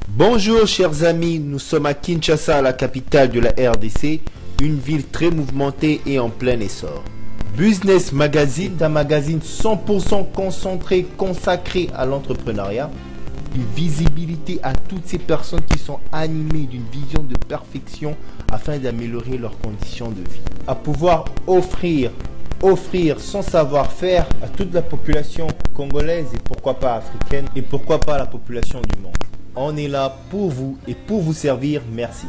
Bonjour chers amis, nous sommes à Kinshasa, la capitale de la RDC, une ville très mouvementée et en plein essor. Business Magazine est un magazine 100% concentré, consacré à l'entrepreneuriat. Une visibilité à toutes ces personnes qui sont animées d'une vision de perfection afin d'améliorer leurs conditions de vie. À pouvoir offrir son savoir-faire à toute la population congolaise et pourquoi pas africaine et pourquoi pas la population du monde. On est là pour vous et pour vous servir. Merci.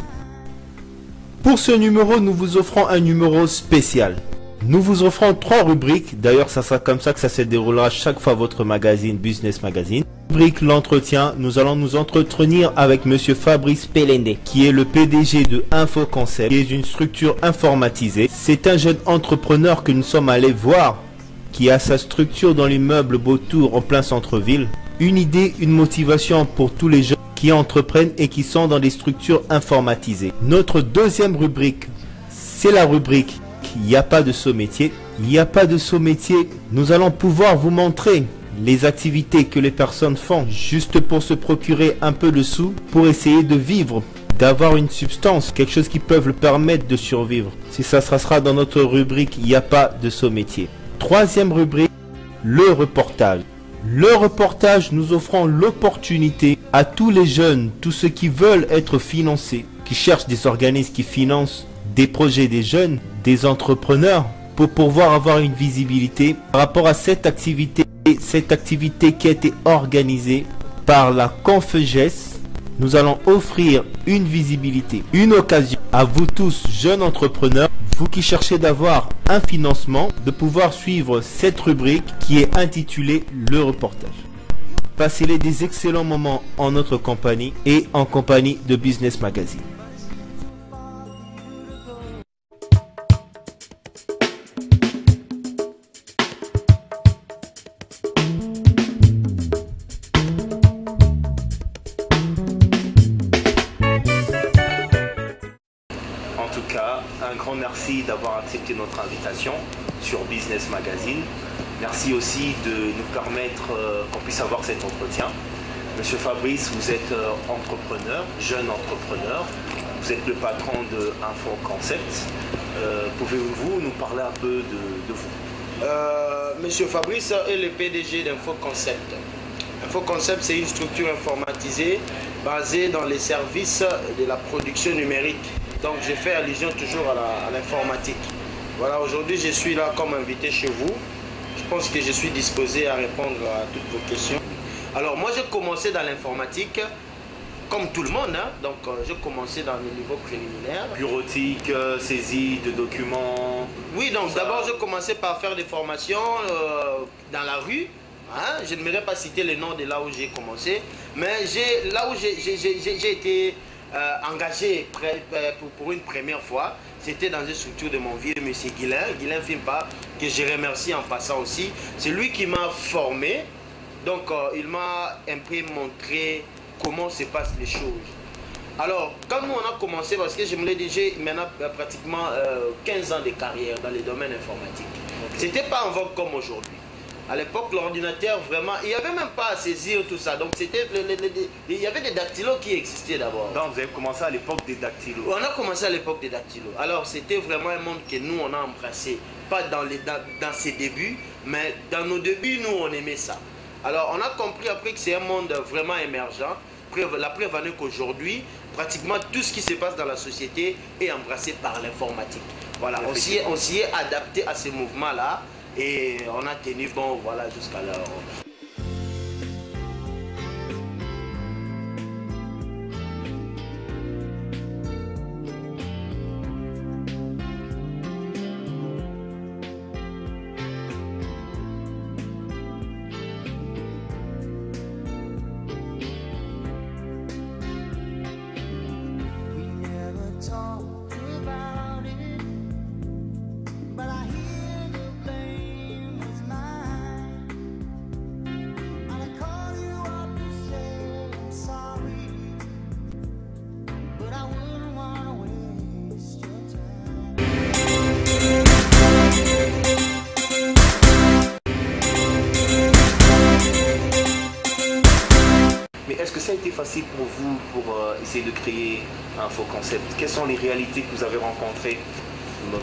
Pour ce numéro, nous vous offrons un numéro spécial. Nous vous offrons 3 rubriques. D'ailleurs, ça sera comme ça que ça se déroulera chaque fois votre magazine, Business Magazine. Rubrique l'entretien, nous allons nous entretenir avec monsieur Fabrice Pelende, qui est le PDG de InfoConcept, qui est une structure informatisée. C'est un jeune entrepreneur que nous sommes allés voir, qui a sa structure dans l'immeuble Beautour en plein centre-ville. Une idée, une motivation pour tous les jeunes qui entreprennent et qui sont dans des structures informatisées. Notre deuxième rubrique, c'est la rubrique il n'y a pas de saut métier. Il n'y a pas de saut métier. Nous allons pouvoir vous montrer les activités que les personnes font juste pour se procurer un peu de sous, pour essayer de vivre, d'avoir une substance, quelque chose qui peut le permettre de survivre. Si ça sera dans notre rubrique il n'y a pas de saut métier. Troisième rubrique, le reportage. Le reportage, nous offrons l'opportunité à tous les jeunes, tous ceux qui veulent être financés, qui cherchent des organismes qui financent des projets des jeunes, des entrepreneurs, pour pouvoir avoir une visibilité par rapport à cette activité qui a été organisée par la Confeges. Nous allons offrir une visibilité, une occasion à vous tous jeunes entrepreneurs, vous qui cherchez d'avoir un financement, de pouvoir suivre cette rubrique qui est intitulée le reportage. Passez-les des excellents moments en notre compagnie et en compagnie de Business Magazine. En tout cas, un grand merci d'avoir accepté notre invitation sur Business Magazine. Merci aussi de nous permettre qu'on puisse avoir cet entretien. Monsieur Fabrice, vous êtes entrepreneur, jeune entrepreneur. Vous êtes le patron de InfoConcept. Pouvez-vous nous parler un peu de vous? Monsieur Fabrice est le PDG d'InfoConcept. InfoConcept, c'est une structure informatisée basée dans les services de la production numérique. Donc je fais allusion toujours à l'informatique. Voilà, aujourd'hui je suis là comme invité chez vous. Je pense que je suis disposé à répondre à toutes vos questions. Alors moi j'ai commencé dans l'informatique comme tout le monde, hein. Donc j'ai commencé dans le niveau préliminaire. Bureautique, saisie de documents. Oui, donc d'abord j'ai commencé par faire des formations dans la rue. Hein? Je n'aimerais pas citer le nom de là où j'ai commencé, mais là où j'ai été engagé pour une première fois, c'était dans une structure de mon vieux monsieur Guilain Fimpa, que je remercie en passant aussi. C'est lui qui m'a formé, donc il m'a un peu montré comment se passent les choses. Alors, quand nous on a commencé, parce que je me l'ai dit, j'ai maintenant pratiquement 15 ans de carrière dans les domaines informatiques. C'était pas en vogue comme aujourd'hui. À l'époque, l'ordinateur, vraiment, il n'y avait même pas à saisir tout ça. Donc, c'était il y avait des dactylos qui existaient d'abord. Donc, vous avez commencé à l'époque des dactylos. On a commencé à l'époque des dactylos. Alors, c'était vraiment un monde que nous, on a embrassé. Pas dans ses débuts, mais dans nos débuts, nous, on aimait ça. Alors, on a compris après que c'est un monde vraiment émergent. La preuve en est qu'aujourd'hui, pratiquement tout ce qui se passe dans la société est embrassé par l'informatique. Voilà, on s'y est adapté à ces mouvements-là. Et on a tenu bon, voilà, jusqu'à l'heure. facile pour vous pour essayer de créer un faux concept? Quelles sont les réalités que vous avez rencontrées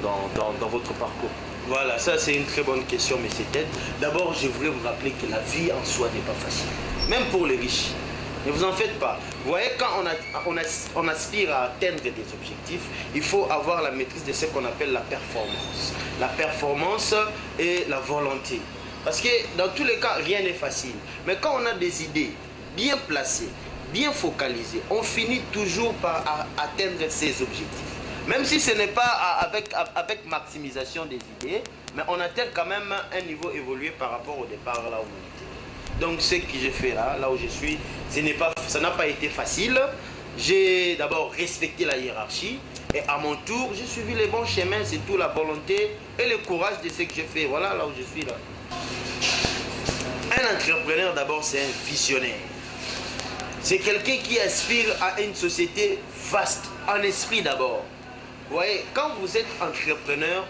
dans votre parcours? Voilà, ça c'est une très bonne question, M. Ted. D'abord, je voudrais vous rappeler que la vie en soi n'est pas facile, même pour les riches. Ne vous en faites pas. Vous voyez, quand on aspire à atteindre des objectifs, il faut avoir la maîtrise de ce qu'on appelle la performance. La performance et la volonté. Parce que dans tous les cas, rien n'est facile. Mais quand on a des idées bien placées, bien focalisées, on finit toujours par atteindre ses objectifs. Même si ce n'est pas avec maximisation des idées, mais on atteint quand même un niveau évolué par rapport au départ là où on était. Donc ce que j'ai fait là où je suis, ça n'a pas été facile. J'ai d'abord respecté la hiérarchie et à mon tour, j'ai suivi les bons chemins, c'est tout la volonté et le courage de ce que j'ai fait. Voilà là où je suis là. Un entrepreneur d'abord, c'est un visionnaire. C'est quelqu'un qui aspire à une société vaste, en esprit d'abord. Vous voyez, quand vous êtes entrepreneur,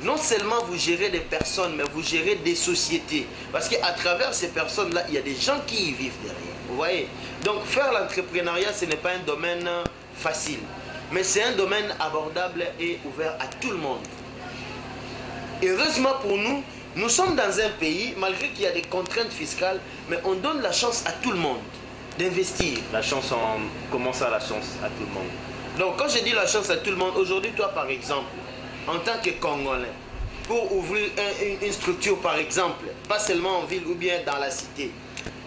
non seulement vous gérez des personnes, mais vous gérez des sociétés. Parce qu'à travers ces personnes-là, il y a des gens qui y vivent derrière. Vous voyez? Donc faire l'entrepreneuriat, ce n'est pas un domaine facile. Mais c'est un domaine abordable et ouvert à tout le monde. Heureusement pour nous, nous sommes dans un pays, malgré qu'il y a des contraintes fiscales, mais on donne la chance à tout le monde d'investir. La chance comment ça, la chance à tout le monde? Donc quand je dis la chance à tout le monde, aujourd'hui toi par exemple, en tant que Congolais, pour ouvrir une structure par exemple, pas seulement en ville ou bien dans la cité,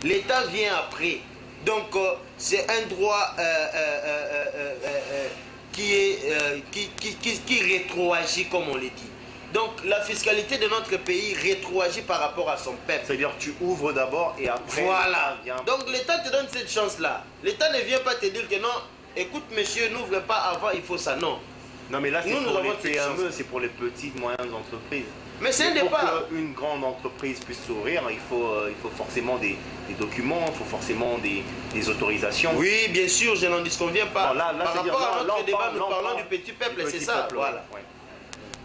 l'État vient après. Donc c'est un droit qui rétroagit comme on le dit. Donc la fiscalité de notre pays rétroagit par rapport à son peuple. C'est-à-dire que tu ouvres d'abord et après... Voilà. Donc l'État te donne cette chance-là. L'État ne vient pas te dire que non, écoute monsieur, n'ouvre pas avant, il faut ça. Non. Non mais là c'est pour les PME, c'est pour les petites, moyennes entreprises. Mais c'est un départ. Pour qu'une grande entreprise puisse s'ouvrir, il faut forcément des documents, il faut forcément des autorisations. Oui, bien sûr, je n'en disconviens pas. Bon, là, par rapport à notre débat, nous parlons du petit peuple, c'est ça. Voilà. Ouais.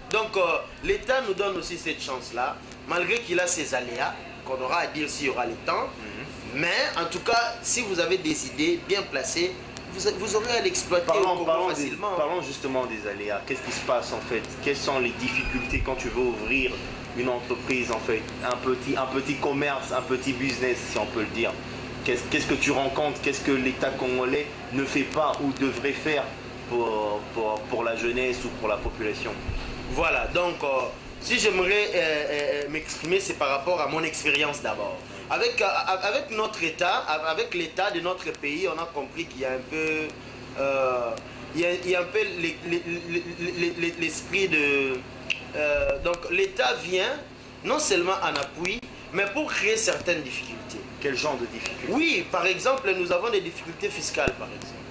Donc l'État nous donne aussi cette chance-là, malgré qu'il a ses aléas, qu'on aura à dire s'il y aura le temps. Mais en tout cas, si vous avez des idées bien placées, vous aurez à l'exploiter facilement. Parlons justement des aléas. Qu'est-ce qui se passe en fait? Quelles sont les difficultés quand tu veux ouvrir une entreprise en fait? Un petit commerce, un petit business si on peut le dire. Qu'est-ce que tu rencontres? Qu'est-ce que l'État congolais ne fait pas ou devrait faire pour la jeunesse ou pour la population? Voilà, donc si j'aimerais m'exprimer, c'est par rapport à mon expérience d'abord. Avec notre État, avec l'État de notre pays, on a compris qu'il y a un peu, l'esprit de... donc l'État vient non seulement en appui, mais pour créer certaines difficultés. Quel genre de difficultés? Oui, par exemple, nous avons des difficultés fiscales, par exemple.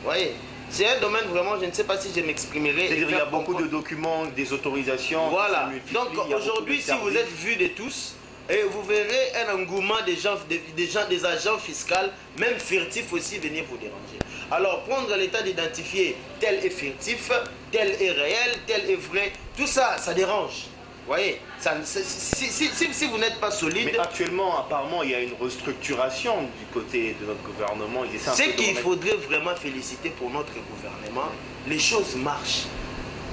Vous voyez? C'est un domaine vraiment, je ne sais pas si je m'exprimerai. C'est-à-dire qu'il y a beaucoup de documents, des autorisations. Voilà. Donc aujourd'hui, si vous êtes vu de tous, et vous verrez un engouement des agents fiscaux, même furtifs aussi, venir vous déranger. Alors prendre l'état d'identifier tel est furtif, tel est réel, tel est vrai, tout ça, ça dérange. Vous voyez, si vous n'êtes pas solide... Mais actuellement, apparemment, il y a une restructuration du côté de notre gouvernement. Ce qu'il faudrait vraiment féliciter pour notre gouvernement, les choses marchent.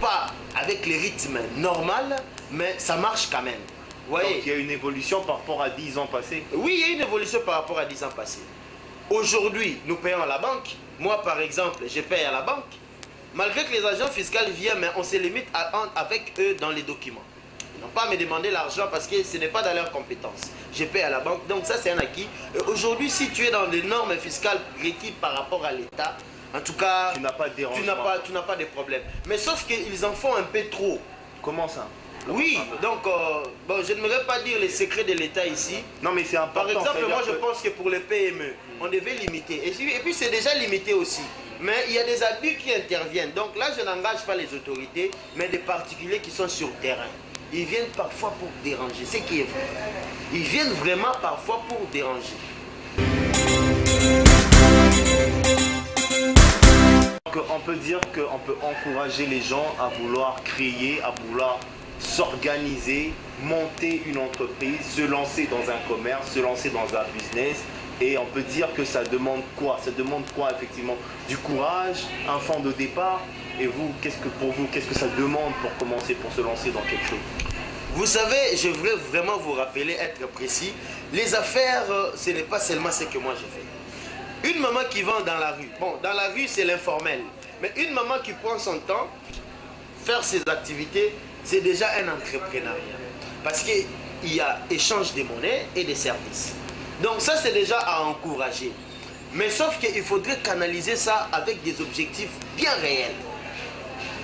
Pas avec les rythmes normaux, mais ça marche quand même. Vous voyez? Donc il y a une évolution par rapport à 10 ans passés? Oui, il y a une évolution par rapport à 10 ans passés. Aujourd'hui, nous payons à la banque. Moi, par exemple, je paye à la banque. Malgré que les agents fiscaux viennent, mais on se limite avec eux dans les documents. Ils n'ont pas à me demander l'argent parce que ce n'est pas dans leurs compétences. Je paye à la banque, donc ça c'est un acquis. Aujourd'hui, si tu es dans les normes fiscales requises par rapport à l'État, en tout cas, tu n'as pas de dérangement. Tu n'as pas de problème. Mais sauf qu'ils en font un peu trop. Comment ça? Oui, donc bon, je ne voudrais pas dire les secrets de l'État ici. Non, mais c'est important. Par exemple, moi je pense que pour les PME, on devait limiter. Et puis c'est déjà limité aussi. Mais il y a des abus qui interviennent. Donc là, je n'engage pas les autorités, mais des particuliers qui sont sur le terrain. Ils viennent parfois pour déranger, c'est qui est vrai. Ils viennent vraiment parfois pour déranger. On peut dire qu'on peut encourager les gens à vouloir créer, à vouloir s'organiser, monter une entreprise, se lancer dans un commerce, se lancer dans un business Et on peut dire que ça demande quoi? Ça demande quoi effectivement? Du courage, un fond de départ. Et vous, qu'est-ce que ça demande pour commencer, pour se lancer dans quelque chose? Vous savez, je voudrais vraiment vous rappeler, être précis, les affaires, ce n'est pas seulement ce que moi j'ai fait. Une maman qui vend dans la rue, bon, dans la rue c'est l'informel, mais une maman qui prend son temps, faire ses activités, c'est déjà un entrepreneuriat. Parce qu'il y a échange de monnaies et des services. Donc ça c'est déjà à encourager. Mais sauf qu'il faudrait canaliser ça avec des objectifs bien réels.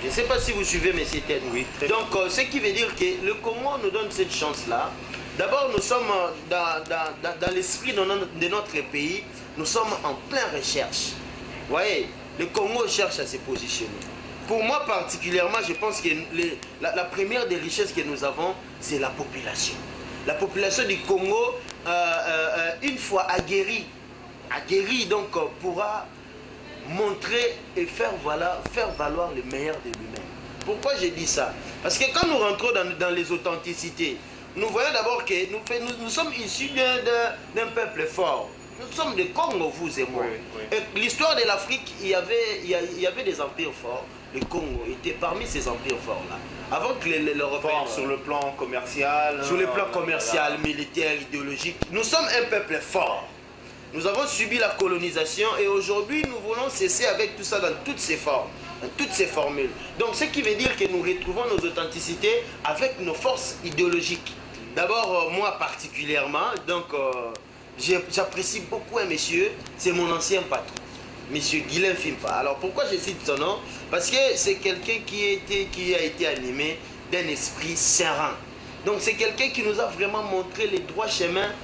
Je ne sais pas si vous suivez mes CTN. Oui. Donc, ce qui veut dire que le Congo nous donne cette chance-là. D'abord, nous sommes dans l'esprit de notre pays, nous sommes en pleine recherche. Vous voyez, le Congo cherche à se positionner. Pour moi particulièrement, je pense que la première des richesses que nous avons, c'est la population. La population du Congo, une fois aguerrie, donc pourra montrer et faire valoir le meilleur de lui-même. Pourquoi je dis ça? Parce que quand nous rentrons dans les authenticités, nous voyons d'abord que nous sommes issus d'un peuple fort. Nous sommes des Congo, vous et moi. Oui, oui. Et l'histoire de l'Afrique, il y avait des empires forts. Le Congo était parmi ces empires forts-là. Avant que l'Européen... Sur le plan commercial. Sur le plan commercial, militaire, idéologique. Nous sommes un peuple fort. Nous avons subi la colonisation et aujourd'hui nous voulons cesser avec tout ça dans toutes ses formes, dans toutes ses formules. Donc ce qui veut dire que nous retrouvons nos authenticités avec nos forces idéologiques. D'abord moi particulièrement, donc j'apprécie beaucoup un monsieur, c'est mon ancien patron, monsieur Guilain Fimpa. Alors pourquoi je cite son nom? Parce que c'est quelqu'un qui a été animé d'un esprit serein. Donc c'est quelqu'un qui nous a vraiment montré les droits chemins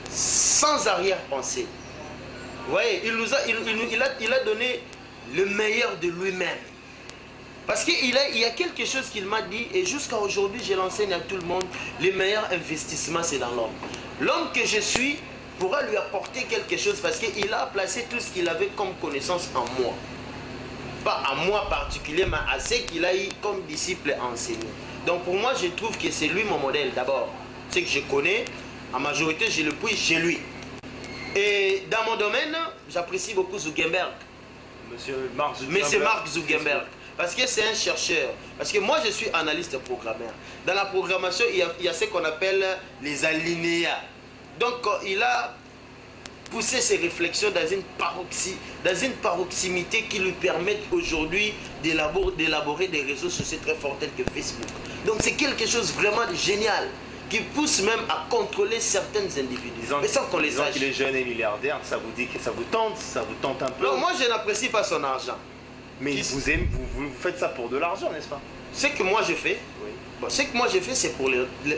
sans arrière-pensée. Vous voyez, il a donné le meilleur de lui-même. Parce qu'il y a quelque chose qu'il m'a dit, et jusqu'à aujourd'hui, je l'enseigne à tout le monde, le meilleur investissement, c'est dans l'homme. L'homme que je suis pourra lui apporter quelque chose parce qu'il a placé tout ce qu'il avait comme connaissance en moi. Pas à moi particulièrement, à ce qu'il a eu comme disciple enseigné. Donc pour moi, je trouve que c'est lui mon modèle d'abord. Ce que je connais, en majorité, je le puis chez lui. Et dans mon domaine, j'apprécie beaucoup Zuckerberg. Monsieur Mark Zuckerberg. Parce que c'est un chercheur. Parce que moi, je suis analyste programmeur. Dans la programmation, il y a ce qu'on appelle les alinéas. Donc, il a poussé ses réflexions dans une paroxymité qui lui permet aujourd'hui d'élaborer des réseaux sociaux très forts tels que Facebook. Donc, c'est quelque chose vraiment de génial, qui pousse même à contrôler certains individus. Mais sans qu'on les sache. Qu'il est jeune et milliardaire, ça vous dit que ça vous tente un peu? Non, moi je n'apprécie pas son argent. Mais vous faites ça pour de l'argent, n'est-ce pas? Ce que moi je fais, oui. Bon, ce que moi je fais, c'est pour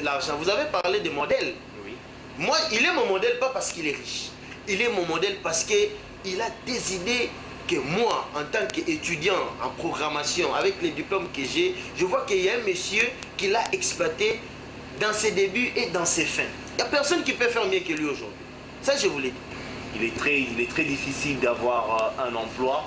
l'argent. Vous avez parlé de modèle. Oui. Moi, il est mon modèle pas parce qu'il est riche. Il est mon modèle parce qu'il a des idées que moi, en tant qu'étudiant en programmation, avec les diplômes que j'ai, je vois qu'il y a un monsieur qui l'a exploité dans ses débuts et dans ses fins. Il n'y a personne qui peut faire mieux que lui aujourd'hui. Ça, je vous l'ai dit. Il est très difficile d'avoir un emploi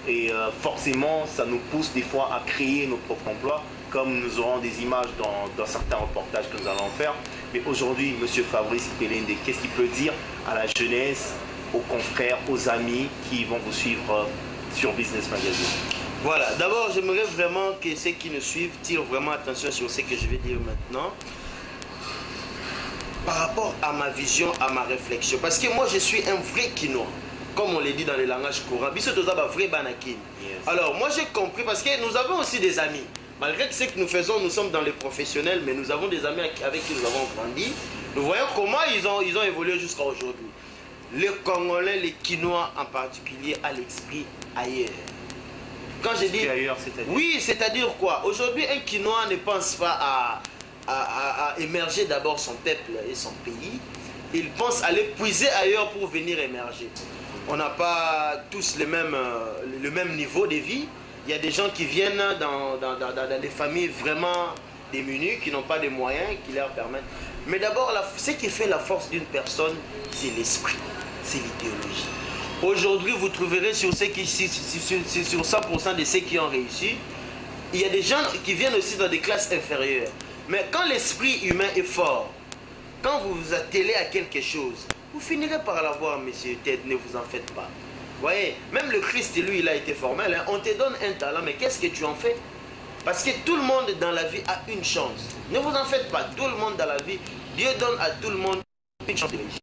et forcément, ça nous pousse des fois à créer nos propres emplois, comme nous aurons des images dans certains reportages que nous allons faire. Mais aujourd'hui, M. Fabrice Pelende, qu'est-ce qu'il peut dire à la jeunesse, aux confrères, aux amis qui vont vous suivre sur Business Magazine? Voilà, d'abord, j'aimerais vraiment que ceux qui nous suivent tirent vraiment attention sur ce que je vais dire maintenant. Par rapport à ma vision, à ma réflexion. Parce que moi, je suis un vrai Kinois. Comme on le dit dans les langages courants. Alors, moi, j'ai compris parce que nous avons aussi des amis. Malgré que ce que nous faisons, nous sommes dans les professionnels, mais nous avons des amis avec qui nous avons grandi. Nous voyons comment ils ont évolué jusqu'à aujourd'hui. Les Congolais, les Kinois en particulier, à l'esprit ailleurs. Quand je dis ailleurs, c'est-à-dire? Oui, c'est-à-dire quoi? Aujourd'hui, un Quinois ne pense pas à émerger d'abord son peuple et son pays. Il pense à aller puiser ailleurs pour venir émerger. On n'a pas tous le même niveau de vie. Il y a des gens qui viennent dans des familles vraiment démunies, qui n'ont pas de moyens, qui leur permettent. Mais d'abord, ce qui fait la force d'une personne, c'est l'esprit, c'est l'idéologie. Aujourd'hui, vous trouverez sur 100% de ceux qui ont réussi, il y a des gens qui viennent aussi dans des classes inférieures. Mais quand l'esprit humain est fort, quand vous vous attelez à quelque chose, Vous finirez par l'avoir, monsieur Ted, ne vous en faites pas. Vous voyez, même le Christ, lui, il a été formel. Hein. On te donne un talent, mais qu'est-ce que tu en fais? Parce que tout le monde dans la vie a une chance. Ne vous en faites pas. Tout le monde dans la vie, Dieu donne à tout le monde une chance de réussir.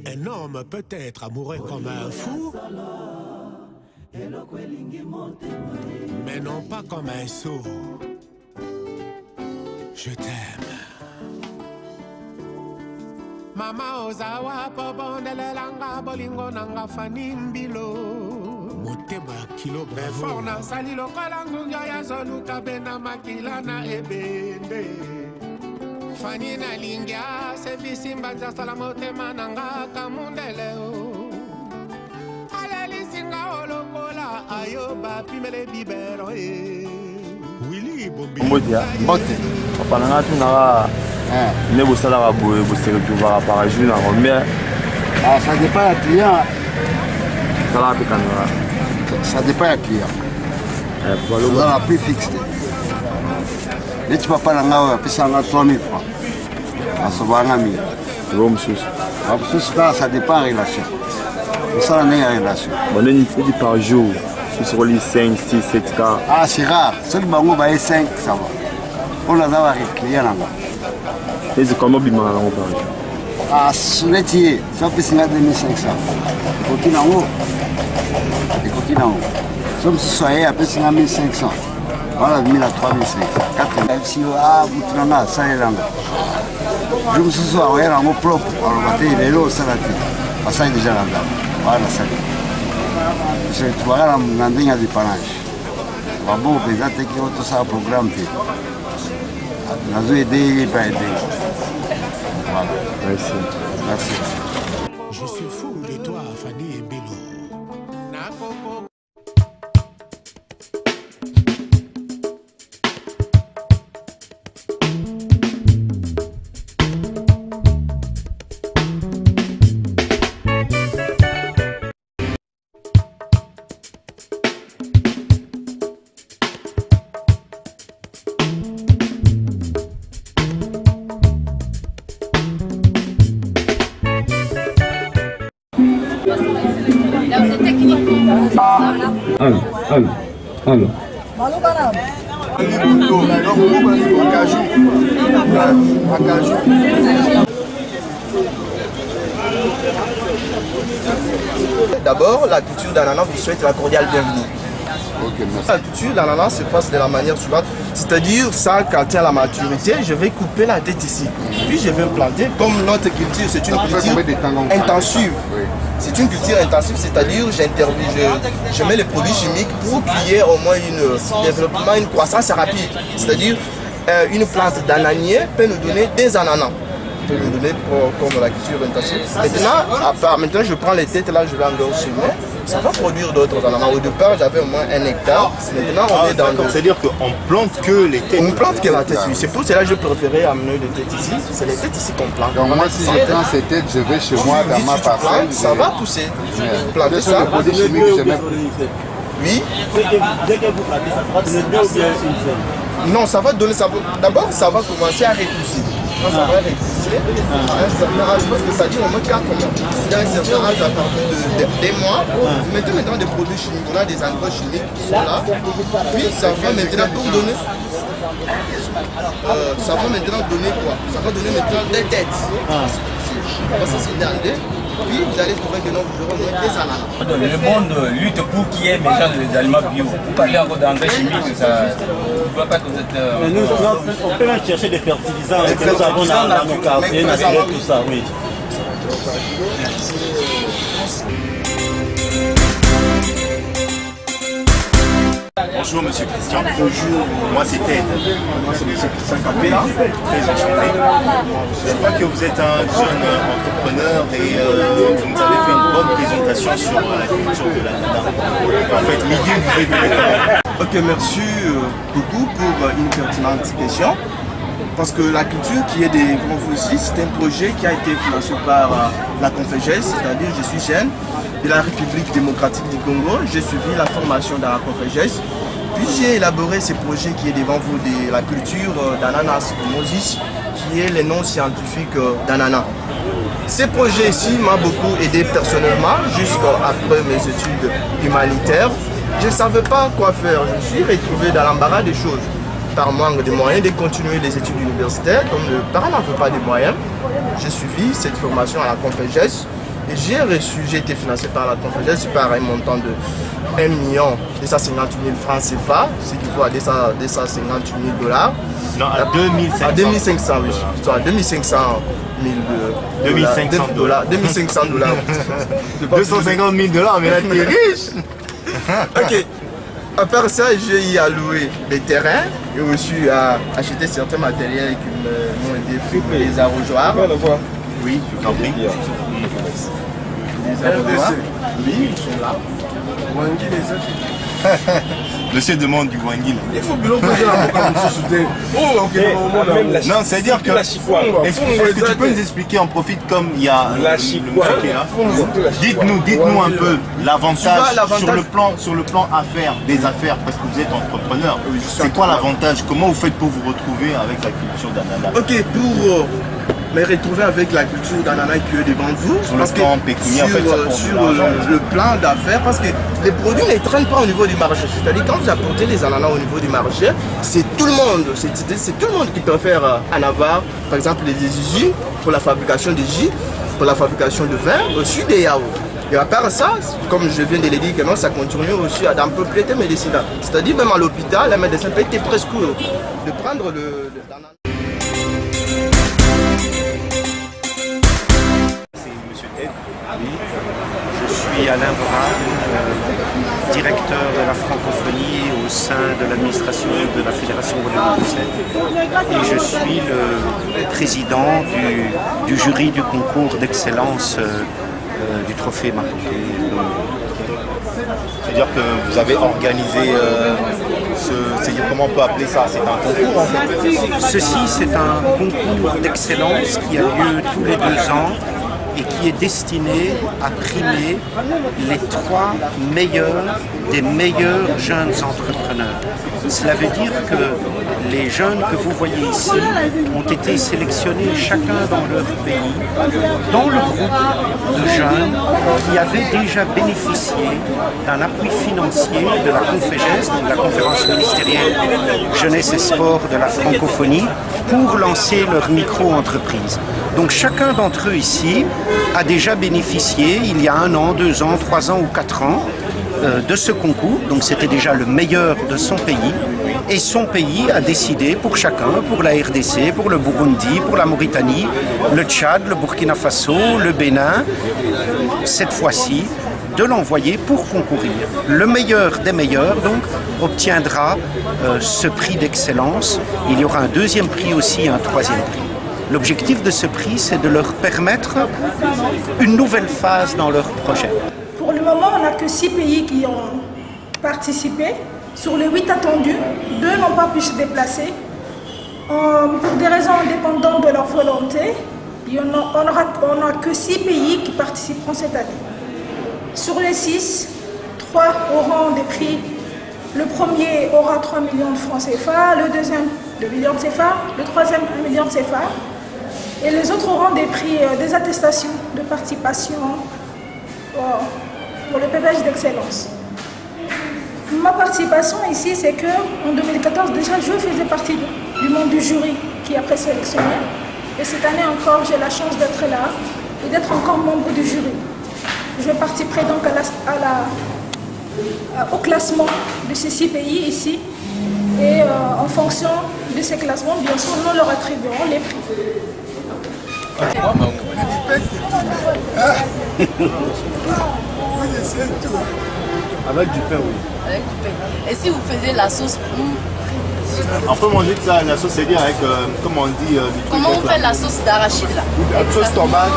Un homme peut être amoureux comme un fou, mais non pas comme un sot. Je t'aime. Mama ozawa pobondele langa bolingo nanga fanimbilo. Motema kilo bravo na sali lokola ngunga ya zoluka bena makila na ebende. Fani na linga se bisimba sala motema nanga kamundele o. Aleli singa olokola ayoba pimele bibero e. Willy Bombi. Motia, mote. Papa nanga tu nanga. Ne vous savez pas vous serez tout voir par jour dans combien. Ah, ça dépend du client. Ça va piquer. Ça dépend du client. Ça va plus fixe. Et tu papa nanga puis ça nga 3000 francs. À ce moment-là, c'est bon monsieur. Ça dépend de la relation. Ça n'est pas relation. On est dit par jour. Sur les 5, 6, 7 cas. Ah, c'est rare. Celui qui va 5, ça va. On a d'abord les clients là-bas. Et c'est comment bien là on parle. Ah, sur les tiers, ça peut signer 2500. Les coquines en haut. Les coquines en haut. Comme si soyez à peu près 1500. Voilà, 1000 à 3500. 4 FCO, ah, vous avez ça est là. Je me suis dit, ouais, là, mon propre. Alors, matin, il est là, ça va. Ça est déjà là. Voilà, ça y est. Tu vois, là, on a des panaches. Bon, peut-être qu'il y a tout ça au programme. Nous aider, pas aider. Voilà. Merci. Merci. Je suis fou de toi, Fanny et Bilo. Allô. D'abord, la culture d'ananas vous souhaite la cordiale bienvenue. Ok, merci. La culture d'ananas se passe de la manière suivante, c'est-à-dire ça, quand il y a la maturité, je vais couper la tête ici. Puis je vais planter. Comme notre culture, c'est une culture intensive. C'est une culture intensive, c'est-à-dire je mets les produits chimiques pour qu'il y ait au moins un développement, une croissance rapide. C'est-à-dire une plante d'ananier peut nous donner des ananas. Peut nous donner comme la culture intensive. Maintenant, je prends les têtes là, je vais en semer. Ça va produire d'autres ananas. Au départ, j'avais au moins 1 hectare. Maintenant, on est dans le... C'est-à-dire qu'on plante que les têtes. On plante que la tête, oui. C'est pour cela que je préférais amener les têtes ici. C'est les têtes ici qu'on plante. Donc moi, si je prends ces têtes, je vais chez moi, dans ma parcelle. Ça va pousser. Planter ça. produits chimiques que je mets. Oui. Dès que vous plantez, ça fera donner 2 ou bien une seule. Non, ça va donner... D'abord, ça va commencer à repousser. Quand ça va repousser, à un certain âge, parce que ça dit au moins 4 mois. Il y a un certain âge à partir de 2 mois. Vous mettez maintenant des produits chimiques. On a des engrais chimiques qui sont là. Puis ça va maintenant pour donner... ça va maintenant donner quoi? Ça va donner maintenant des têtes. Ça c'est dernier. Puis vous allez trouver que non, vous aurez des ananas. Le monde lutte pour qu'il y ait des aliments bio. Vous parlez encore d'engrais chimiques, ça ne va pas que vous êtes... Mais nous, on peut même chercher des fertilisants que nous avons dans nos quartiers naturels, tout ça, oui. Bonjour Monsieur Christian. Bonjour. Moi c'est Ted. Moi c'est Monsieur Christian Capella. Très enchanté. Je crois que vous êtes un jeune entrepreneur et vous nous avez fait une bonne présentation sur la culture de l'ananas. En fait, l'idée vous est venue. Ok, merci beaucoup pour une pertinente question. Parce que la culture qui est des grands aussi, c'est un projet qui a été financé par la Confégès, c'est-à-dire je suis jeune de la République démocratique du Congo. J'ai suivi la formation dans la Confégès. Puis j'ai élaboré ce projet qui est devant vous de la culture d'ananas Moses, qui est le nom scientifique d'ananas. Ce projet ici m'a beaucoup aidé personnellement jusqu'après mes études humanitaires. Je ne savais pas quoi faire. Je suis retrouvé dans l'embarras des choses. Par manque de moyens de continuer les études universitaires, comme le parent n'avait pas de moyens, j'ai suivi cette formation à la Confégès et j'ai été financé par la Confégès par un montant de 1 250 000 francs CFA, ce qui vaut à 250 000 $. Non, à 2500. À 2500, oui. À 2500 000 $. 2500 $. 250 000 $, mais là tu es riche. Ok. À part ça, j'ai alloué des terrains et aussi acheté certains matériels qui m'ont aidé pour les arrosoirs. Oui, je t'en prie. Les arrosoirs. Oui, ils sont là. Monsieur demande du Wangil. Il faut bien poser la boca comme ça. Oh, ok. Non, c'est-à-dire que. Est-ce que tu peux nous expliquer, on profite comme il y a le monsieur qui est là. Dites-nous un peu l'avantage sur le plan des affaires, parce que vous êtes entrepreneur. C'est quoi l'avantage? Comment vous faites pour vous retrouver avec la culture d'ananas? Ok, pour me retrouver avec la culture d'ananas qui est devant vous, sur le plan pécuniaire, sur le plan d'affaires, parce que les produits ne traînent pas au niveau du marché. C'est-à-dire quand vous apportez les ananas au niveau du marché, c'est tout le monde, c'est tout le monde qui préfère en avoir, par exemple les jus pour la fabrication de jus, pour la fabrication de vin, aussi des yaourts. Et à part ça, comme je viens de le dire, ça continue aussi à propriété médicinale. C'est-à-dire même à l'hôpital, les médecins peuvent être presque de prendre le Je suis Alain Vorat, directeur de la francophonie au sein de l'administration de la Fédération Wallonie-Bruxelles. Et je suis le président du jury du concours d'excellence du trophée Marquet. C'est-à-dire que vous avez organisé, comment on peut appeler ça? C'est un concours en fait? Ceci, c'est un concours d'excellence qui a lieu tous les 2 ans et qui est destiné à primer les 3 meilleurs des meilleurs jeunes entrepreneurs. Cela veut dire que les jeunes que vous voyez ici ont été sélectionnés chacun dans leur pays, dans le groupe de jeunes qui avaient déjà bénéficié d'un appui financier de la Confégès, donc la conférence ministérielle Jeunesse et Sport de la francophonie, pour lancer leur micro-entreprise. Donc chacun d'entre eux ici a déjà bénéficié, il y a 1 an, 2 ans, 3 ans ou 4 ans, de ce concours. Donc c'était déjà le meilleur de son pays. Et son pays a décidé pour chacun, pour la RDC, pour le Burundi, pour la Mauritanie, le Tchad, le Burkina Faso, le Bénin, cette fois-ci, de l'envoyer pour concourir. Le meilleur des meilleurs, donc, obtiendra ce prix d'excellence. Il y aura un 2e prix aussi, un 3e prix. L'objectif de ce prix, c'est de leur permettre une nouvelle phase dans leur projet. Pour le moment, on n'a que 6 pays qui ont participé. Sur les 8 attendus, 2 n'ont pas pu se déplacer. Pour des raisons indépendantes de leur volonté, on n'a que 6 pays qui participeront cette année. Sur les 6, 3 auront des prix. Le premier aura 3 millions de francs CFA, le deuxième 2 millions de CFA, le troisième 1 million de CFA. Et les autres auront des prix, des attestations de participation pour le PVH d'excellence. Ma participation ici, c'est qu'en 2014, déjà, je faisais partie du monde du jury qui a présélectionné. Et cette année encore, j'ai la chance d'être là et d'être encore membre du jury. Je participerai donc au classement de ces 6 pays ici. Et en fonction de ces classements, bien sûr, nous leur attribuerons les prix. Avec du pain, oui. Avec du pain. Et si vous faisiez la sauce, on peut manger ça, la sauce, c'est-à-dire avec, comment on dit, comment on fait la sauce d'arachide là? La sauce tomate,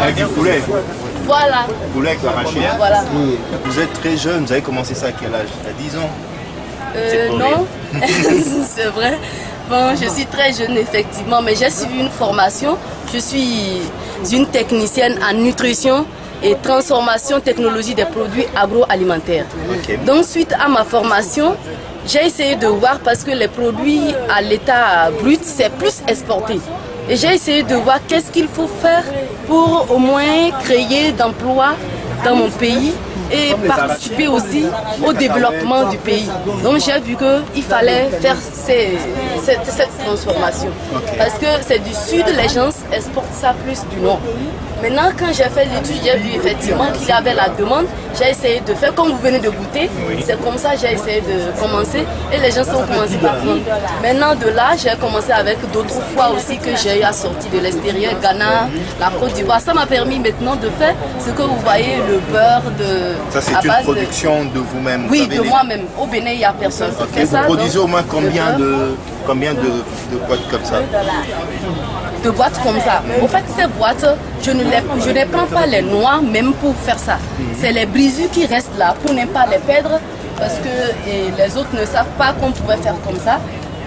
avec du poulet. Voilà. Poulet avec l'arachide. Voilà. Vous êtes très jeune, vous avez commencé ça à quel âge? À 10 ans? Non, c'est vrai. Bon, je suis très jeune effectivement, mais j'ai suivi une formation. Je suis une technicienne en nutrition et transformation technologie des produits agroalimentaires. Okay. Donc suite à ma formation, j'ai essayé de voir parce que les produits à l'état brut, c'est plus exporté. Et j'ai essayé de voir qu'est-ce qu'il faut faire pour au moins créer d'emplois dans mon pays et participer aussi au développement du pays. Donc j'ai vu qu'il fallait faire cette transformation. Parce que c'est du sud, les gens exportent ça plus du nord. Maintenant, quand j'ai fait l'étude, j'ai vu effectivement qu'il y avait la demande. J'ai essayé de faire comme vous venez de goûter. C'est comme ça que j'ai essayé de commencer et les gens ont commencé par prendre. Maintenant, de là, j'ai commencé avec d'autres fois aussi que j'ai eu à sortir de l'extérieur, Ghana, la Côte d'Ivoire. Ça m'a permis maintenant de faire ce que vous voyez, le beurre de... Ça, c'est une production de vous-même? Oui, de moi-même. Au Bénin, il n'y a personne qui fait ça. Vous produisez au moins combien de boîtes comme ça? De boîtes comme ça. En fait, ces boîtes, je ne prends pas les noix même pour faire ça. C'est les brisures qui restent là pour ne pas les perdre parce que les autres ne savent pas qu'on pouvait faire comme ça.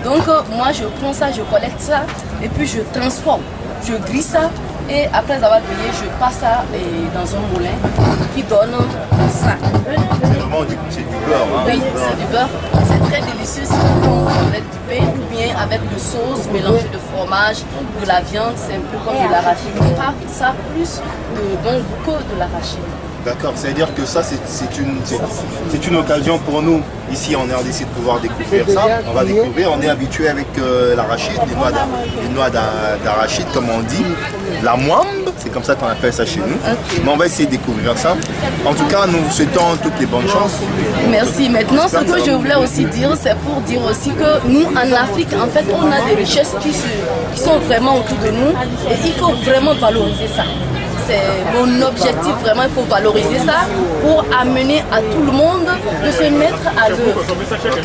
Donc, moi, je prends ça, je collecte ça et puis je transforme. Je grille ça et après avoir grillé, je passe ça dans un moulin qui donne ça. C'est vraiment du beurre. Hein? Oui, c'est du beurre. C'est très délicieux si on avec du pain ou bien avec de sauce mélangée de fromage, de la viande. C'est un peu comme de l'arachide. On parle ça plus de bon goût que de l'arachide. D'accord, c'est-à-dire que ça, c'est une occasion pour nous, ici en RDC, de pouvoir découvrir ça. On va découvrir, on est habitué avec l'arachide, les noix d'arachide, comme on dit, la moimbe, c'est comme ça qu'on appelle ça chez nous. Mais on va essayer de découvrir ça. En tout cas, nous vous souhaitons toutes les bonnes chances. Merci. Maintenant, ce que je voulais aussi dire, c'est pour dire aussi que nous, en Afrique, en fait, on a des richesses qui sont vraiment autour de nous et il faut vraiment valoriser ça. C'est mon objectif, vraiment, il faut valoriser ça pour amener à tout le monde de se mettre à l'œuvre.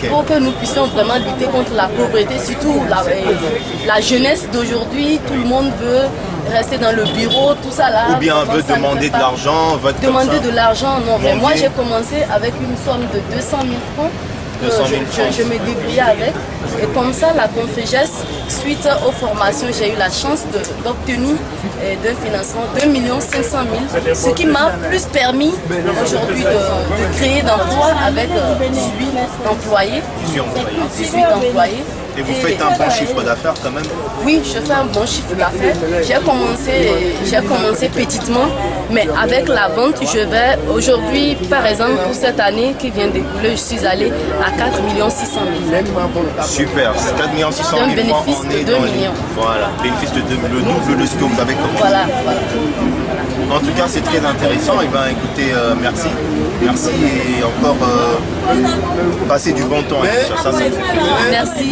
Pour que nous puissions vraiment lutter contre la pauvreté, surtout la jeunesse d'aujourd'hui, tout le monde veut rester dans le bureau, tout ça là. Ou bien veut demander de l'argent, demander de l'argent, non. Mais moi j'ai commencé avec une somme de 200 000 francs. Je me débrouillais avec et comme ça la Conféges, suite aux formations, j'ai eu la chance d'obtenir d'un financement de 2 500 000, ce qui m'a plus permis aujourd'hui de créer d'emplois avec 18 employés. 18 employés. Et vous faites un bon chiffre d'affaires quand même? Oui, je fais un bon chiffre d'affaires. J'ai commencé petitement, mais avec la vente, je vais aujourd'hui, par exemple, pour cette année qui vient d'écouler, je suis allée à 4 600 000. Super, 4 600 000 un bénéfice de 2 millions. Voilà, bénéfice de 2 millions, le double de ce que vous avez commencé. Voilà. En tout cas, c'est très intéressant. Et ben, écoutez, merci. Merci et encore passez du bon temps. Ça, c'est merci.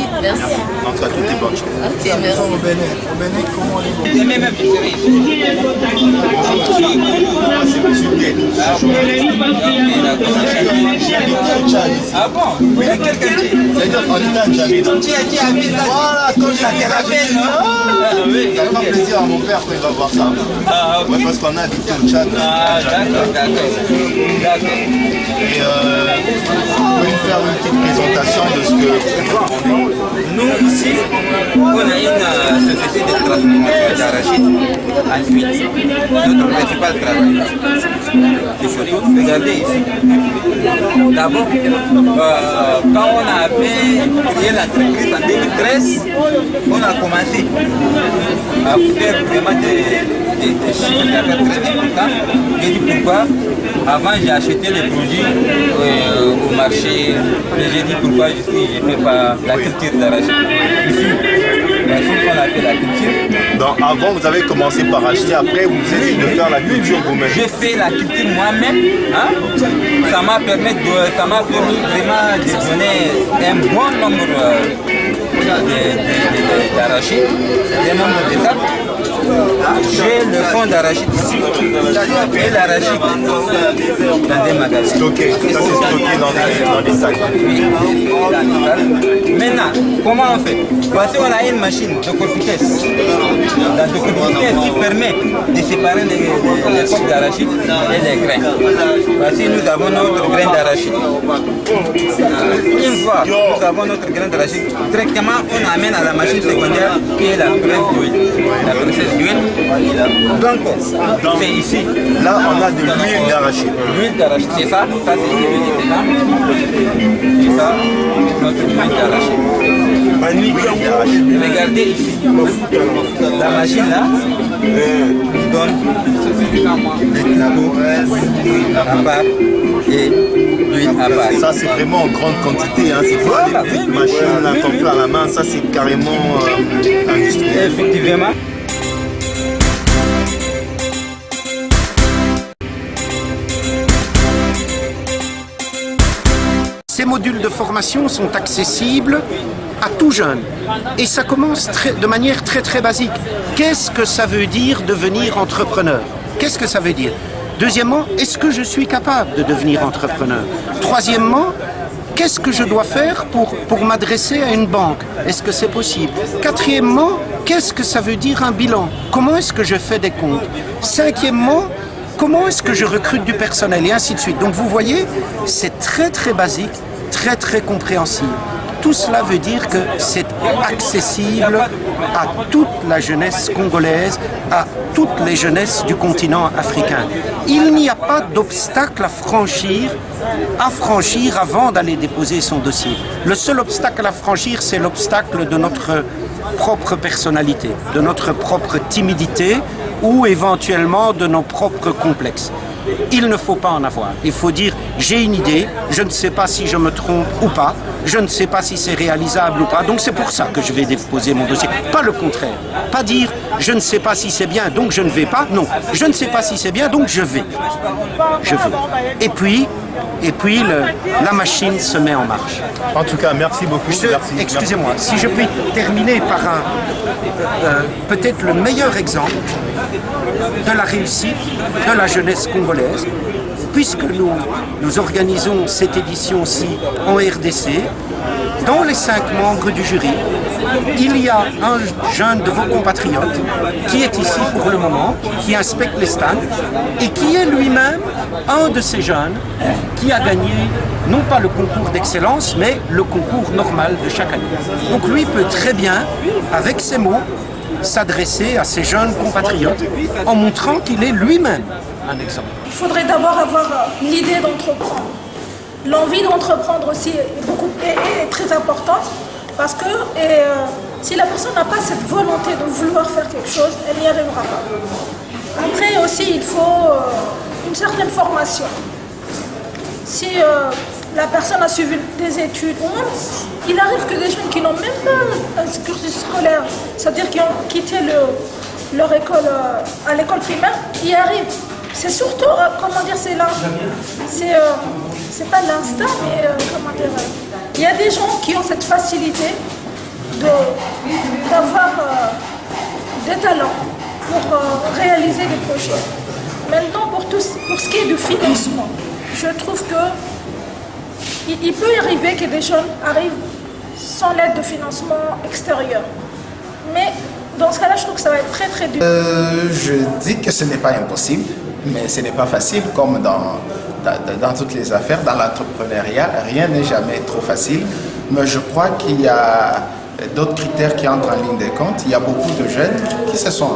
En tout cas, toutes les bonnes choses. Ok, merci. Au Bénin, comment on est? C'est monsieur Gay. Ah bon? Oui, quel quartier? C'est-à-dire qu'en Italie, j'habite. Voilà, quand j'habite. Ça fera plaisir à mon père quand il va voir ça. Ah, ok. Ouais, parce qu'on a habité au Tchad. Ah, d'accord. Et vous pouvez nous faire une petite présentation de ce que vous vendez? Nous, ici, on a une société de transformation d'arachide en huile. Notre principal travail, regardez ici. D'abord, quand on avait créé l'entreprise en 2013, on a commencé à faire vraiment des chiffres d'affaires très importants. J'ai dit pourquoi. Avant, j'ai acheté les produits au marché. Mais j'ai dit pourquoi je ne fais pas la culture d'arachide. Ici, on a fait la culture. Donc avant, vous avez commencé par acheter, après vous essayez de faire la culture vous-même. J'ai fait la culture moi-même. Hein? Ça m'a permis vraiment de donner un bon nombre d'arachides, un nombre de sacs. j'ai le fond d'arachide ici. Et l'arachide dans des magasins. Stocké, ça c'est stocké dans des sacs. Oui, maintenant, comment on fait? Voici, on a une machine de confitesse. La confitesse qui permet de séparer les coques d'arachide et les grains. Voici, nous avons notre grain d'arachide. Une fois nous avons notre grain d'arachide, directement on amène à la machine secondaire qui est la presse d'huile. La presse d'huile. Donc, c'est ici. Là, on a de l'huile d'arachide. L'huile d'arachide, c'est ça. Ça, c'est l'huile, c'est ça. C'est ça, notre huile d'arachide. Magnifique d'arachide. Regardez ici. La machine là donne les tutos à part et l'huile à part. Ça, c'est vraiment en grande quantité. Hein. C'est pas des petites machines là qu'on fait à la main. Ça, c'est carrément industriel. Effectivement. Ces modules de formation sont accessibles à tout jeune. Et ça commence de manière très basique. Qu'est-ce que ça veut dire devenir entrepreneur? Qu'est-ce que ça veut dire? Deuxièmement, est-ce que je suis capable de devenir entrepreneur? Troisièmement, qu'est-ce que je dois faire pour m'adresser à une banque? Est-ce que c'est possible? Quatrièmement, qu'est-ce que ça veut dire un bilan? Comment est-ce que je fais des comptes? Cinquièmement, comment est-ce que je recrute du personnel? Et ainsi de suite. Donc vous voyez, c'est très basique, très compréhensible. Tout cela veut dire que c'est accessible à toute la jeunesse congolaise, à toutes les jeunesses du continent africain. Il n'y a pas d'obstacle à franchir avant d'aller déposer son dossier. Le seul obstacle à franchir, c'est l'obstacle de notre propre personnalité, de notre propre timidité ou éventuellement de nos propres complexes. Il ne faut pas en avoir. Il faut dire, j'ai une idée, je ne sais pas si je me trompe ou pas, je ne sais pas si c'est réalisable ou pas, donc c'est pour ça que je vais déposer mon dossier. Pas le contraire. Pas dire, je ne sais pas si c'est bien, donc je ne vais pas. Non, je ne sais pas si c'est bien, donc je vais. Je vais. Et puis la machine se met en marche. En tout cas, merci beaucoup. Excusez-moi, si je puis terminer par peut-être le meilleur exemple de la réussite de la jeunesse congolaise, puisque nous organisons cette édition-ci en RDC, dans les 5 membres du jury, il y a un jeune de vos compatriotes qui est ici pour le moment, qui inspecte les stands et qui est lui-même un de ces jeunes qui a gagné non pas le concours d'excellence, mais le concours normal de chaque année. Donc lui peut très bien, avec ses mots, s'adresser à ces jeunes compatriotes en montrant qu'il est lui-même un exemple. Il faudrait d'abord avoir l'idée d'entreprendre. L'envie d'entreprendre aussi est très importante parce que si la personne n'a pas cette volonté de vouloir faire quelque chose, elle n'y arrivera pas. Après aussi, il faut une certaine formation. Si la personne a suivi des études, il arrive que des jeunes qui n'ont même pas un cursus scolaire, c'est-à-dire qui ont quitté leur école à l'école primaire, y arrivent. C'est surtout, comment dire, c'est pas l'instinct, mais comment dire, il y a des gens qui ont cette facilité d'avoir des talents pour réaliser des projets. Maintenant, pour ce qui est du financement, je trouve que il peut arriver que des jeunes arrivent sans l'aide de financement extérieur. Mais dans ce cas-là, je trouve que ça va être très dur. Je dis que ce n'est pas impossible, mais ce n'est pas facile comme dans toutes les affaires, dans l'entrepreneuriat, rien n'est jamais trop facile. Mais je crois qu'il y a d'autres critères qui entrent en ligne de compte. Il y a beaucoup de jeunes qui se sont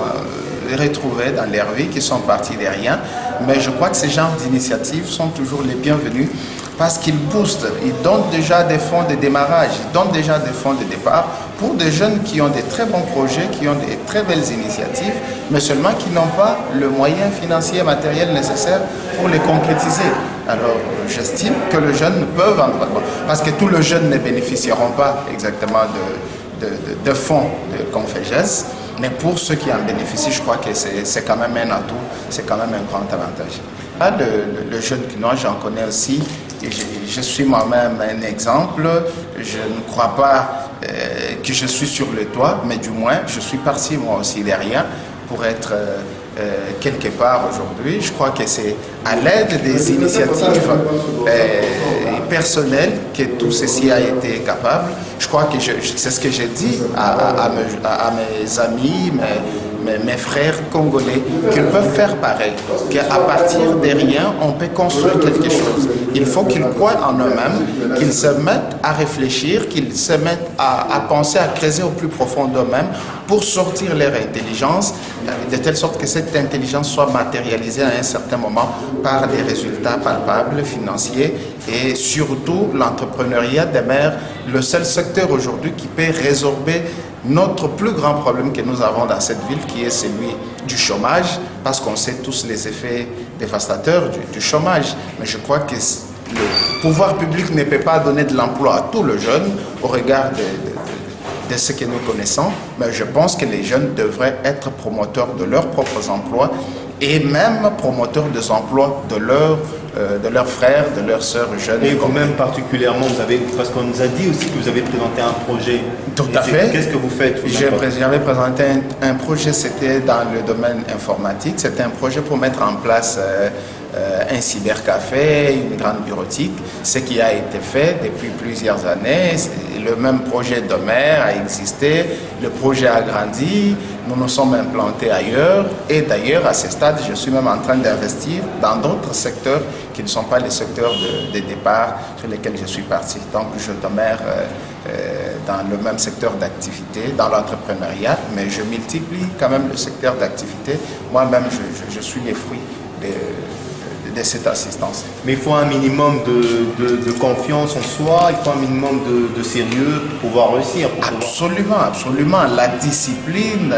retrouvés dans leur vie, qui sont partis de rien. Mais je crois que ces genres d'initiatives sont toujours les bienvenus parce qu'ils boostent, ils donnent déjà des fonds de démarrage, ils donnent déjà des fonds de départ pour des jeunes qui ont des très bons projets, qui ont des très belles initiatives, mais seulement qui n'ont pas le moyen financier et matériel nécessaire pour les concrétiser. Alors, j'estime que les jeunes peuvent, parce que tous les jeunes ne bénéficieront pas exactement de fonds de Confégès, mais pour ceux qui en bénéficient, je crois que c'est quand même un atout, c'est quand même un grand avantage. Le jeune quinois, j'en connais aussi, et je suis moi-même un exemple. Je ne crois pas que je suis sur le toit, mais du moins, je suis parti moi aussi derrière. pour être quelque part aujourd'hui. Je crois que c'est à l'aide des initiatives personnelles que tout ceci a été capable. Je crois que c'est ce que j'ai dit à mes amis, mes frères congolais, qu'ils peuvent faire pareil, qu'à partir de rien, on peut construire quelque chose. Il faut qu'ils croient en eux-mêmes, qu'ils se mettent à réfléchir, qu'ils se mettent à penser, à creuser au plus profond d'eux-mêmes pour sortir leur intelligence, de telle sorte que cette intelligence soit matérialisée à un certain moment par des résultats palpables, financiers, et surtout l'entrepreneuriat demeure le seul secteur aujourd'hui qui peut résorber notre plus grand problème que nous avons dans cette ville, qui est celui du chômage, parce qu'on sait tous les effets dévastateurs du chômage. Mais je crois que le pouvoir public ne peut pas donner de l'emploi à tous les jeunes au regard de ce que nous connaissons, mais je pense que les jeunes devraient être promoteurs de leurs propres emplois et même promoteurs des emplois de leurs frères, de leurs sœurs jeunes. Et vous-même particulièrement, parce qu'on nous a dit aussi que vous avez présenté un projet. Tout à fait. Qu'est-ce que vous faites? J'avais présenté un projet, c'était dans le domaine informatique. C'était un projet pour mettre en place un cybercafé, une grande bureautique, ce qui a été fait depuis plusieurs années. Le même projet demeure, a existé, le projet a grandi, nous nous sommes implantés ailleurs, et d'ailleurs à ce stade je suis même en train d'investir dans d'autres secteurs qui ne sont pas les secteurs de départ sur lesquels je suis parti. Donc je demeure dans le même secteur d'activité, dans l'entrepreneuriat, mais je multiplie quand même le secteur d'activité. Moi-même je suis les fruits de cette assistance. Mais il faut un minimum de confiance en soi, il faut un minimum de sérieux pour pouvoir réussir. Absolument, absolument. La discipline,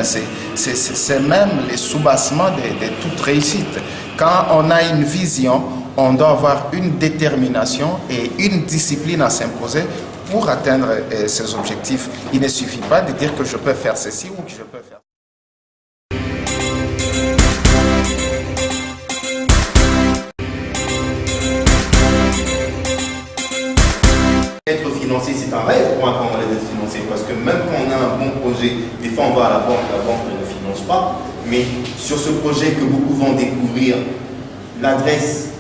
c'est même le soubassement de toute réussite. Quand on a une vision, on doit avoir une détermination et une discipline à s'imposer pour atteindre ses objectifs. Il ne suffit pas de dire que je peux faire ceci ou que je peux faire. Être financier, c'est un rêve pour un Congolais d'être financier, parce que même quand on a un bon projet, des fois on va à la banque ne finance pas, mais sur ce projet que beaucoup vont découvrir, l'adresse,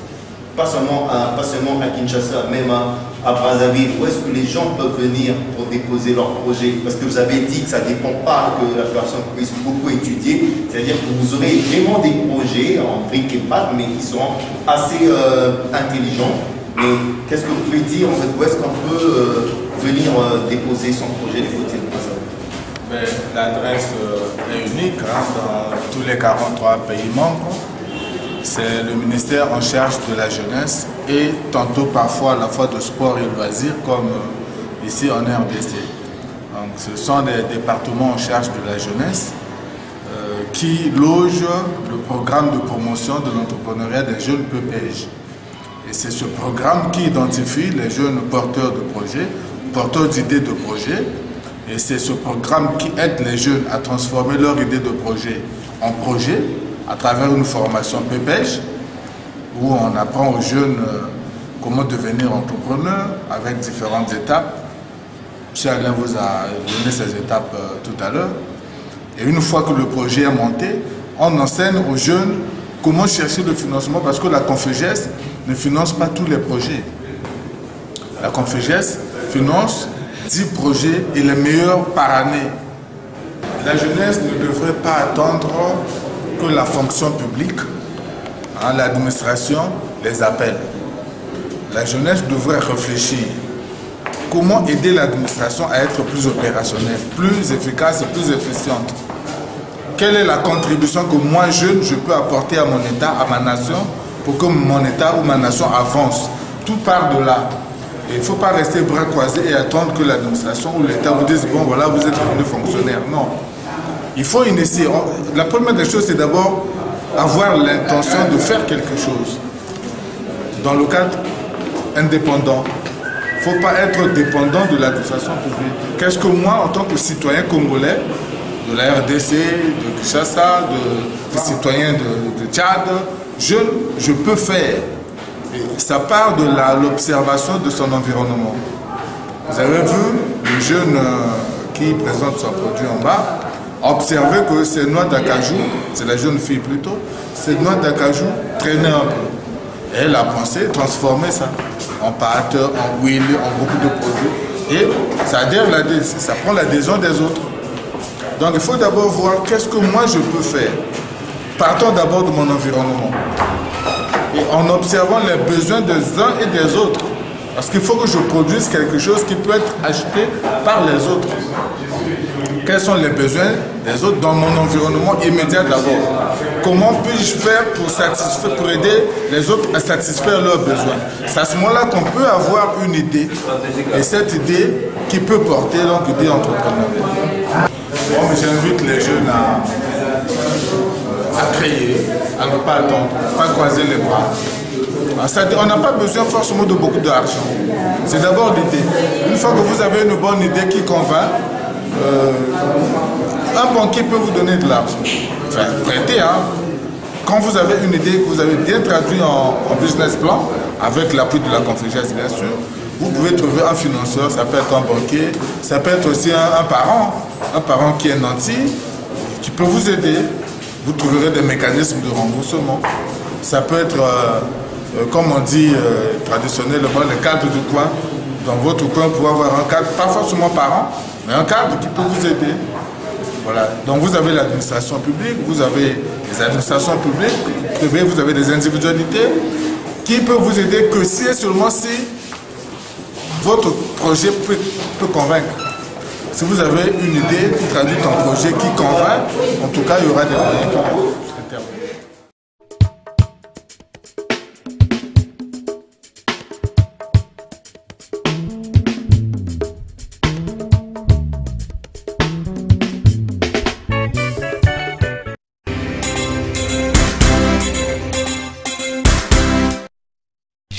pas seulement à Kinshasa, même à Brazzaville, où est-ce que les gens peuvent venir pour déposer leur projet? Parce que vous avez dit que ça ne dépend pas que la personne puisse beaucoup étudier, c'est-à-dire que vous aurez vraiment des projets en briques et pattes, mais qui seront assez intelligents. Mais qu'est-ce que vous pouvez dire en fait, où est-ce qu'on peut venir déposer son projet du côté de Brazzaville? L'adresse est unique dans tous les 43 pays membres. C'est le ministère en charge de la jeunesse et tantôt parfois à la fois de sport et loisirs comme ici en RDC. Donc, ce sont des départements en charge de la jeunesse qui logent le programme de promotion de l'entrepreneuriat des jeunes PPJ. Et c'est ce programme qui identifie les jeunes porteurs de projets, porteurs d'idées de projets. Et c'est ce programme qui aide les jeunes à transformer leur idée de projet en projet à travers une formation PPJ où on apprend aux jeunes comment devenir entrepreneur avec différentes étapes. M. Alain vous a donné ces étapes tout à l'heure. Et une fois que le projet est monté, on enseigne aux jeunes comment chercher le financement parce que la Conféges ne finance pas tous les projets. La Conféges finance 10 projets et les meilleurs par année. La jeunesse ne devrait pas attendre que la fonction publique, l'administration les appelle. La jeunesse devrait réfléchir. Comment aider l'administration à être plus opérationnelle, plus efficace et plus efficiente? Quelle est la contribution que moi, jeune, je peux apporter à mon État, à ma nation, pour que mon État ou ma nation avance? Tout part de là. Et il ne faut pas rester bras croisés et attendre que l'administration ou l'État vous dise « bon, voilà, vous êtes devenu fonctionnaire ». Non. Il faut initier. La première des choses, c'est d'abord avoir l'intention de faire quelque chose. Dans le cadre indépendant. Il ne faut pas être dépendant de l'administration publique. Qu'est-ce que moi, en tant que citoyen congolais, de la RDC, de Kinshasa, de citoyen de Tchad, je peux faire. Et ça part de l'observation de son environnement. Vous avez vu le jeune qui présente son produit en bas, observé que ces noix d'acajou, c'est la jeune fille plutôt, ces noix d'acajou traînaient un peu. Et elle a pensé transformer ça en pâte, en huile, en beaucoup de produits. Et ça prend l'adhésion des autres. Donc il faut d'abord voir qu'est-ce que moi je peux faire. Partons d'abord de mon environnement. Et en observant les besoins des uns et des autres. Parce qu'il faut que je produise quelque chose qui peut être acheté par les autres. Quels sont les besoins des autres dans mon environnement immédiat d'abord? Comment puis-je faire pour aider les autres à satisfaire leurs besoins? C'est à ce moment-là qu'on peut avoir une idée. Et cette idée qui peut porter l'idée entrepreneuriale. Bon, j'invite les jeunes à créer, à ne pas attendre, pas croiser les bras. On n'a pas besoin forcément de beaucoup d'argent. C'est d'abord l'idée. Une fois que vous avez une bonne idée qui convainc, un banquier peut vous donner de l'argent. Enfin, prêter, hein. Quand vous avez une idée que vous avez bien traduite en business plan, avec l'appui de la Confégence bien sûr, vous pouvez trouver un financeur, ça peut être un banquier, ça peut être aussi un parent qui est nanti, qui peut vous aider. Vous trouverez des mécanismes de remboursement. Ça peut être, comme on dit traditionnellement, le cadre du coin. Dans votre coin, vous pouvez avoir un cadre, pas forcément parent, mais un cadre qui peut vous aider. Voilà. Donc vous avez l'administration publique, vous avez les administrations publiques, privées, vous avez des individualités qui peuvent vous aider que si et seulement si votre projet peut convaincre. Si vous avez une idée qui traduit un projet qui convainc, en tout cas, il y aura des moyens qui vont intervenir.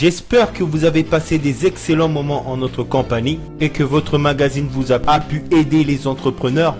J'espère que vous avez passé des excellents moments en notre compagnie et que votre magazine vous a pu aider les entrepreneurs.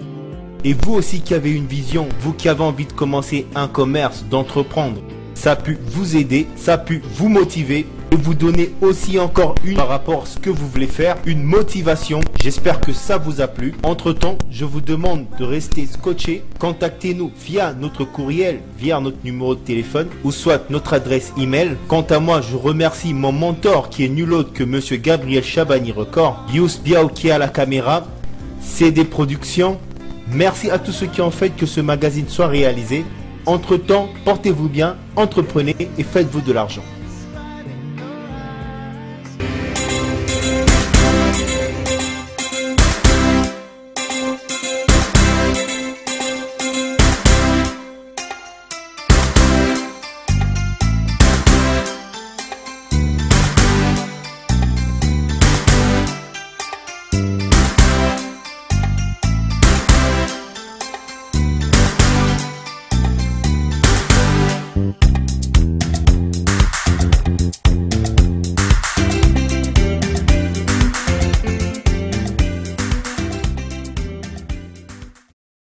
Et vous aussi qui avez une vision, vous qui avez envie de commencer un commerce, d'entreprendre, ça a pu vous aider, ça a pu vous motiver et vous donner aussi encore par rapport à ce que vous voulez faire, une motivation. J'espère que ça vous a plu. Entre temps, je vous demande de rester scotché. Contactez-nous via notre courriel, via notre numéro de téléphone ou soit notre adresse email. Quant à moi, je remercie mon mentor qui est nul autre que Monsieur Gabriel Chabani Record, Yous Biao qui est à la caméra, CD Productions. Merci à tous ceux qui ont fait que ce magazine soit réalisé. Entre temps, portez-vous bien, entreprenez et faites-vous de l'argent.